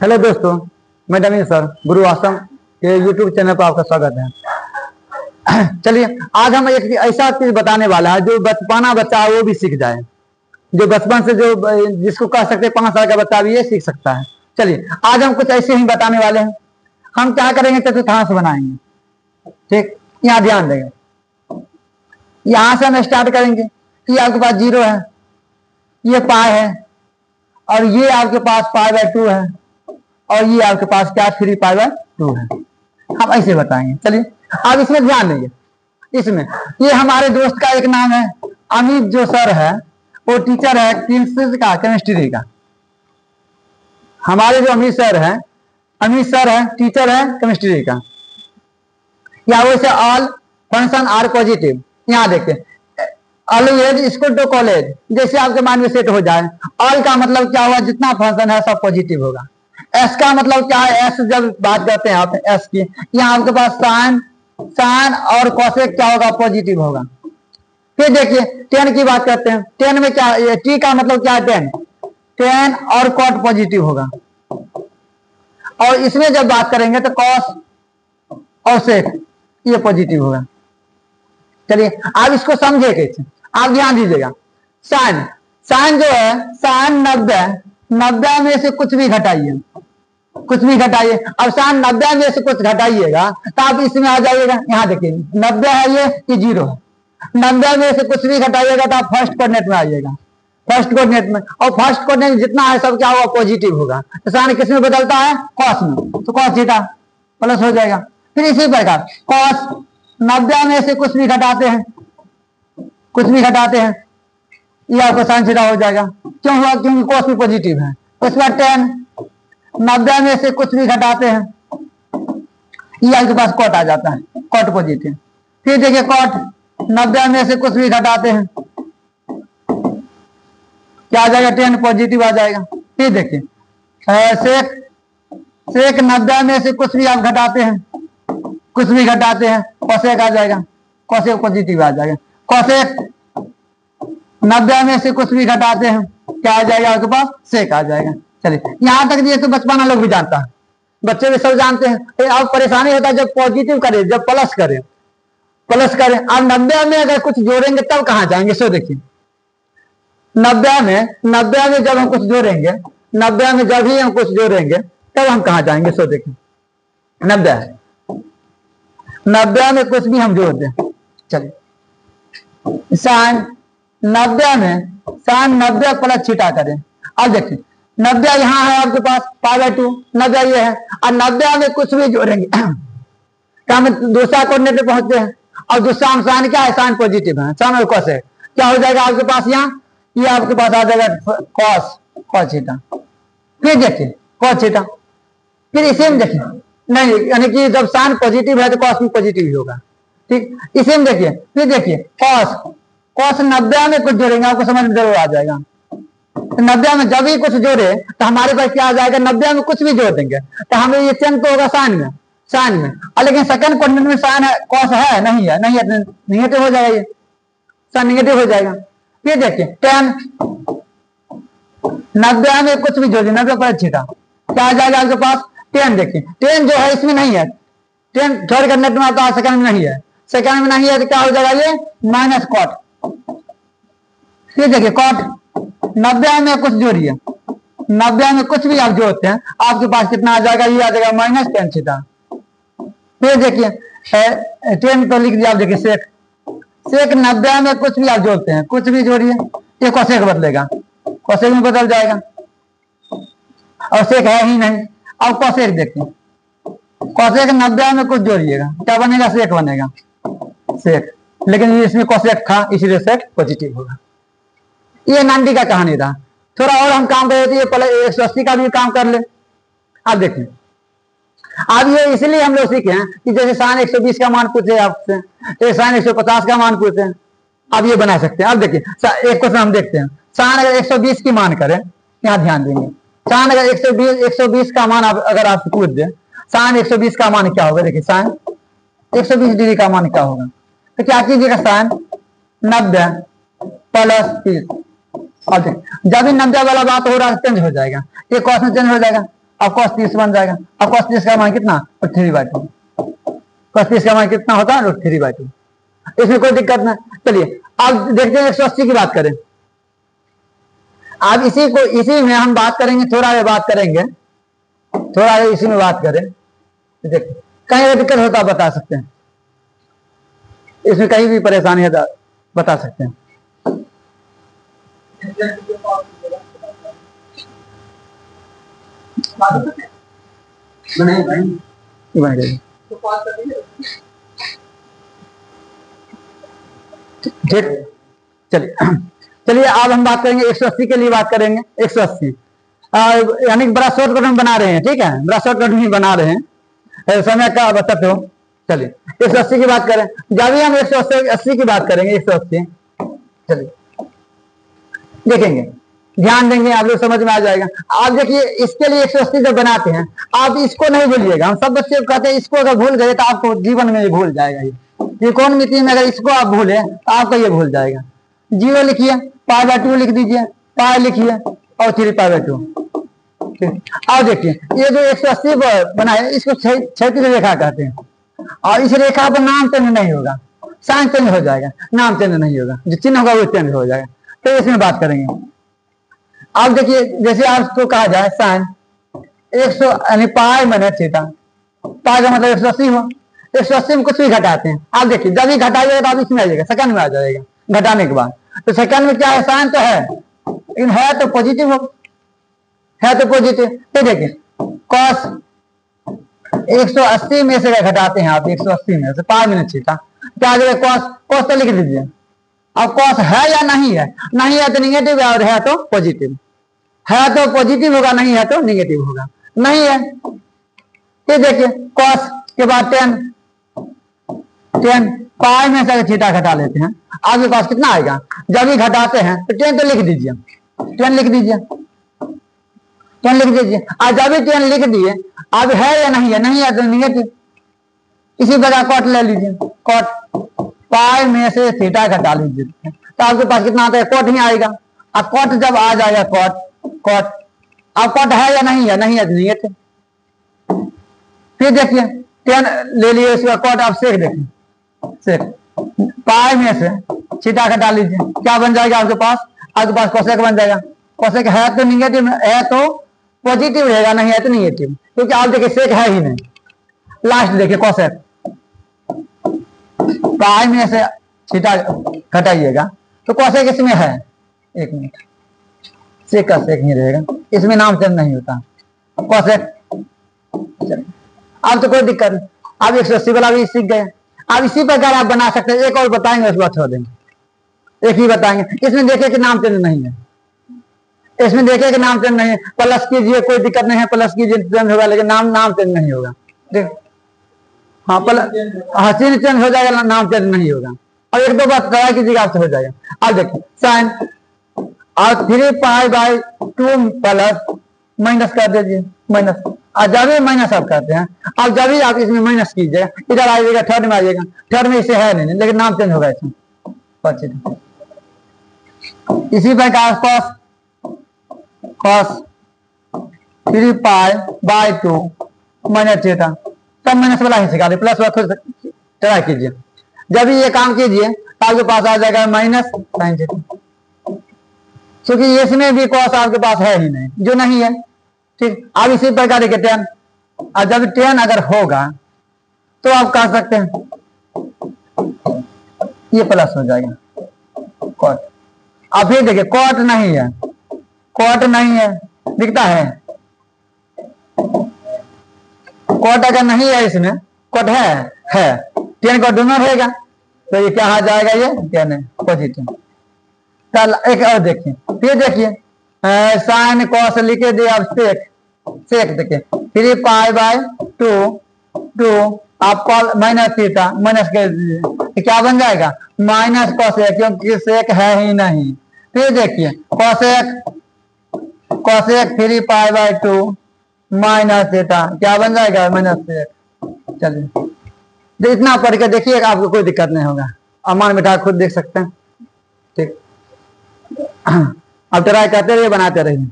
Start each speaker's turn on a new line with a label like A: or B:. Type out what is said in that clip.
A: Hello दोस्तों, मैं डमीन sir गुरु आश्रम के यूट्यूब चैनल पर आपका स्वागत है। चलिए, आज हम एक ऐसा चीज बताने वाला है जो बचपना बच्चा है वो भी सीख जाए। जो बचपन से जो जिसको कह सकते हैं 5 साल का बच्चा भी ये सीख सकता है। चलिए, आज हम कुछ ऐसे ही बताने वाले हैं। हम क्या करेंगे, चतुर्थांश बनाएंगे। ठीक, यहाँ ध्यान देंगे। यहां से हम स्टार्ट करेंगे। ये आपके पास 0 है, ये पाई है, और ये आपके पास π/2 है, और ये आपके पास क्या 3π/2 है। हम ऐसे बताएंगे। चलिए, अब इसमें ध्यान देंगे। इसमें ये हमारे दोस्त का एक नाम है अमित, जो सर है वो टीचर है केमिस्ट्री का। हमारे जो अमित सर है टीचर है केमिस्ट्री का। या वैसे ऑल फंक्शन आर पॉजिटिव। यहाँ देखिए, ऑलवेज स्कूल टू कॉलेज, जैसे आपके माइंड में सेट हो जाए। ऑल का मतलब क्या हुआ, जितना फंक्शन है सब पॉजिटिव होगा। एस का मतलब क्या है, एस जब बात करते हैं आप एस की, यहाँ आपके पास साइन और कॉसेक क्या होगा, पॉजिटिव होगा। फिर देखिए 10 की बात करते हैं। 10 में क्या, टी का मतलब क्या है, 10 और कॉट पॉजिटिव होगा। और इसमें जब बात करेंगे तो कॉस और सेक ये पॉजिटिव होगा। चलिए, आप इसको समझे कैसे, आप ध्यान दीजिएगा। साइन जो है, साइन 90 में से कुछ भी घटाइए। अब साइन 90 में से कुछ घटाइएगा तो आप इसमें आ जाइएगा। यहाँ देखिए 90 है, ये 0 है। 90 में से कुछ भी घटाइएगा तो आप फर्स्ट कोऑर्डिनेट में आइएगा। फर्स्ट कोऑर्डिनेट में, और फर्स्ट कोऑर्डिनेट जितना है सब क्या होगा, पॉजिटिव होगा। तो साइन किस में बदलता है, कॉस में, तो कॉस थीटा प्लस हो जाएगा। फिर इसी प्रकार कॉस 90 में से कुछ भी घटाते हैं, ये आपका साइन थीटा हो जाएगा। क्यों हुआ, क्योंकि कॉस भी पॉजिटिव है। उसके बाद 10 90 में से कुछ भी घटाते हैं, ये आपके पास कॉट आ जाता है, कॉट पॉजिटिव। फिर देखिए कॉट 90 में से कुछ भी घटाते हैं, क्या आ जाएगा, 10 पॉजिटिव आ जाएगा। फिर देखिए सेक 90 में से कुछ भी आप घटाते हैं, कॉसेक आ जाएगा, कॉसेक पॉजिटिव आ जाएगा। कॉसेक 90 में से कुछ भी घटाते हैं, क्या आ जाएगा आपके पास, सेक आ जाएगा। चलिए, यहां तक ये तो बचपना लोग भी जानता है, बच्चे भी सब जानते हैं। अब परेशानी होता है जब पॉजिटिव करें, जब प्लस करें। अब 90 में अगर कुछ जोड़ेंगे तब कहां जाएंगे, सो देखिए 90 में जब हम कुछ जोड़ेंगे, 90 में जब ही हम कुछ जोड़ेंगे तब हम कहां जाएंगे, सो देखिए 90 में कुछ भी हम जोड़ दें। चलिए, साइन 90 प्लस थीटा करें। अब देखिए 90 यहाँ है आपके पास π/2, 90 ये है, और 90 में कुछ भी जोड़ेंगे तो हम दूसरा कोऑर्डिनेट पे पहुंचते हैं। और दूसरा हम साइन क्या है, साइन पॉजिटिव है, साइन और कॉस है, क्या हो जाएगा आपके पास, यहाँ ये आपके पास आ जाएगा कॉस थीटा। फिर देखिए कॉस थीटा, फिर इसी में देखिए नहीं, यानी कि जब साइन पॉजिटिव है तो कॉस भी पॉजिटिव ही होगा। ठीक, इसी में देखिए, फिर देखिए कॉस 90 में कुछ जोड़ेंगे, आपको समझ में जरूर आ जाएगा। 90 में जब भी कुछ जोड़े तो हमारे पास क्या आ जाएगा, 90 में कुछ भी जोड़ देंगे तो हमें ये चेंज तो होगा साइन में। और लेकिन सेकंड कोऑर्डिनेट में साइन है, कॉस है नहीं है, निगेटिव हो जाएगा, ये साइन निगेटिव हो जाएगा। ये देखिए 10 90 में कुछ भी जोड़िए, 90 पर थीटा, क्या आ जाएगा आपके पास 10। देखिए 10 जो है इसमें नहीं है, 10 थर्ड कोऑर्डिनेट में आता है, सेकंड में नहीं है, तो क्या हो जाएगा, ये माइनस कॉट। फिर देखिए कॉट 90 में कुछ जोड़िए, 90 में कुछ भी आप जोड़ते हैं आपके पास कितना आ जाएगा, ये आ जाएगा -10 थीटा। फिर देखिए 10 तो लिख दिया आप, देखिए सेक 90 में कुछ भी आप जोड़ते हैं, कुछ भी जोड़िए, ये कॉसेक बदलेगा, कॉसेक में बदल जाएगा, और सेक है ही नहीं। अब कॉसेक देखिए, कॉसेक 90 में कुछ जोड़िएगा, क्या बनेगा, सेक बनेगा, सेक। लेकिन इसमें कॉसेक था इसलिए सेक पॉजिटिव होगा। ये 90 का कहानी था। थोड़ा और हम काम कर रहे थे, पहले 180 का भी काम कर ले। अब देखिए, अब ये इसलिए हम लोग सीखे हैं कि जैसे साइन 120 का मान पूछे आपसे, तो साइन 150 का मान पूछे, अब ये बना सकते हैं। अब देखिए एक क्वेश्चन हम देखते हैं, साइन अगर 120 की मान करें, यहाँ ध्यान देंगे, साइन अगर 120 का मान अगर आप पूछ दे, साइन 120 का मान क्या होगा, देखिए साइन 120 डिग्री का मान क्या होगा, तो क्या कीजिएगा, साइन 90 प्लस 30। और जब भी 90 वाला बात हो रहा है चेंज हो जाएगा, ये कॉस में चेंज हो जाएगा। अब cos 30 बन जाएगा। अब cos 30 का मान कितना, 3/2। cos 30 का मान कितना होता है, 3/2। इसमें कोई दिक्कत नहीं। चलिए अब देखते हैं 180 की बात करें। अब इसी में हम बात करेंगे, थोड़ा ये बात करेंगे, थोड़ा इसी में बात करें। देखिए कहीं अगर दिक्कत होता बता सकते हैं, इसमें कहीं भी परेशानी है तो बता सकते हैं। ठीक, चलिए अब हम बात करेंगे 180 के लिए बात करेंगे। 180 यानी बड़ा शॉर्टकट हम बना रहे हैं, ठीक है, बड़ा शॉर्टकट ही बना रहे हैं, समय का बताते हो। चलिए 180 की बात करें, जब भी हम 180 की बात करेंगे 180, चलिए देखेंगे, ध्यान देंगे, आप लोग समझ में आ जाएगा। आप देखिए इसके लिए 180 जब बनाते हैं, आप इसको नहीं भूलिएगा। हम सब बच्चे कहते हैं इसको अगर भूल गए तो आपको जीवन में भूल जाएगा। ये कौन मिति में अगर इसको आप भूले तो आपको ये भूल जाएगा। 0 लिखिए, π/2 लिख दीजिए, पाई लिखिए और 3π/2। अब देखिए ये जो 180 बना है इसको क्षैतिज रेखा कहते हैं, और इस रेखा पर नाम चेंज नहीं होगा, साइन चेंज हो जाएगा, नाम चेंज नहीं होगा, जो चिन्ह होगा वो चेंज हो जाएगा। तो इसमें बात करेंगे। अब देखिए जैसे आपको कहा जाए साइन 100 यानी पाई माइनस थीटा, पाई का मतलब 180 हो, 180 में कुछ भी घटाते हैं। आप देखिए जब भी घटाइएगा तो आप इसमें आ जाएगा, सेकंड में आ जाएगा घटाने के बाद। तो सेकंड में क्या है, साइन तो है लेकिन है तो पॉजिटिव हो, है तो पॉजिटिव। तो देखिए cos 180 में से घटाते हैं आप, 180 में से पाई माइनस थीटा, क्या आ जाएगा cos तो लिख दीजिए। अब cos है या नहीं है, नहीं है तो निगेटिव है और है तो पॉजिटिव, है तो पॉजिटिव होगा, नहीं है तो निगेटिव होगा, नहीं है। ये देखिए cos के बाद tan पाई में से थीटा घटा लेते हैं, आपके पास कितना आएगा, जब भी घटाते हैं तो tan तो लिख दीजिए, tan लिख दीजिए, tan लिख दीजिए। और जब भी tan लिख दिए, अब है या नहीं है, नहीं है तो निगेटिव। इसी प्रकार cot ले लीजिए, cot पाई में से थीटा घटा लीजिए तो आपके पास कितना आता है, cot ही आएगा। अब cot जब आ जाएगा cot, अब cot है या नहीं है, नहीं है तो निगेटिव। फिर देखिए tan ले लिए, इसका cot आप सेक देखिए, सेक पाई में से थीटा घटा लीजिए, क्या बन जाएगा आपके पास कोसेक बन जाएगा। कोसेक है तो निगेटिव, है तो पॉजिटिव रहेगा, नहीं है तो निगेटिव, क्योंकि आप देखिए सेक है ही नहीं। लास्ट देखिए कोसेक, पाई में से थीटा घटाइएगा तो कोसेक इसमें है, एक मिनट, सेक का सेक नहीं रहेगा, इसमें नाम चेंज नहीं होता कोसेक। अब तो कोई दिक्कत नहीं, आप 180 वाला भी सीख गए। अब इसी प्रकार आप बना सकते हैं। एक और बताएंगे उसके बाद छोड़ देंगे, एक ही बताएंगे। इसमें देखिए कि नाम चेंज नहीं है, इसमें देखिए कि नाम चेंज नहीं है, प्लस कीजिए कोई दिक्कत नहीं है, प्लस कीजिए चेंज होगा, लेकिन नाम चेंज नहीं होगा। देख हाँ चिन्ह चेंज हो जाएगा, नाम चेंज नहीं होगा। और एक दो बात ट्राई कीजिएगा, आपसे हो जाएगा। अब देखिए साइन और 3π/2 प्लस माइनस कर दीजिए, माइनस, और जब भी माइनस आप करते हैं, अब जब भी आप इसमें माइनस कीजिएगा, इधर आइएगा थर्ड में आइएगा, थर्ड में इसे है नहीं, लेकिन नाम चेंज होगा इसमें। इसी प्रकार cos 3π/2 माइनस थीटा, तब माइनस वाला ही सिखा दे, प्लस वाला खुद ट्राई कीजिए। जब भी ये काम कीजिए तो आपके पास आ जाएगा माइनस साइन थीटा, क्योंकि इसमें भी cos आपके पास है ही नहीं, जो नहीं है। ठीक, अब इसी प्रकार के tan, और जब tan अगर होगा तो आप कह सकते हैं ये प्लस हो जाएगा cot। अब फिर देखिए cot नहीं है, cot नहीं है, दिखता है cot अगर नहीं है, इसमें cot है tan cot दोनों रहेगा, तो ये क्या आ जाएगा, ये tan है पॉजिटिव। कल एक और देखिए, फिर देखिए साइन कॉस लिखे दिए, अब सेक देखिए 3π/2 आप माइनस थीटा माइनस कर दीजिए, क्या बन जाएगा, माइनस कॉसेक, क्योंकि सेक है ही नहीं। फिर देखिए कॉसेक 3π/2 माइनस थीटा, क्या बन जाएगा, माइनस सेक। चलिए इतना पढ़ के देखिए, आपको कोई दिक्कत नहीं होगा, अमान बिठा खुद देख सकते हैं। ठीक, अब ट्राई करते रहिए, बनाते रहिए।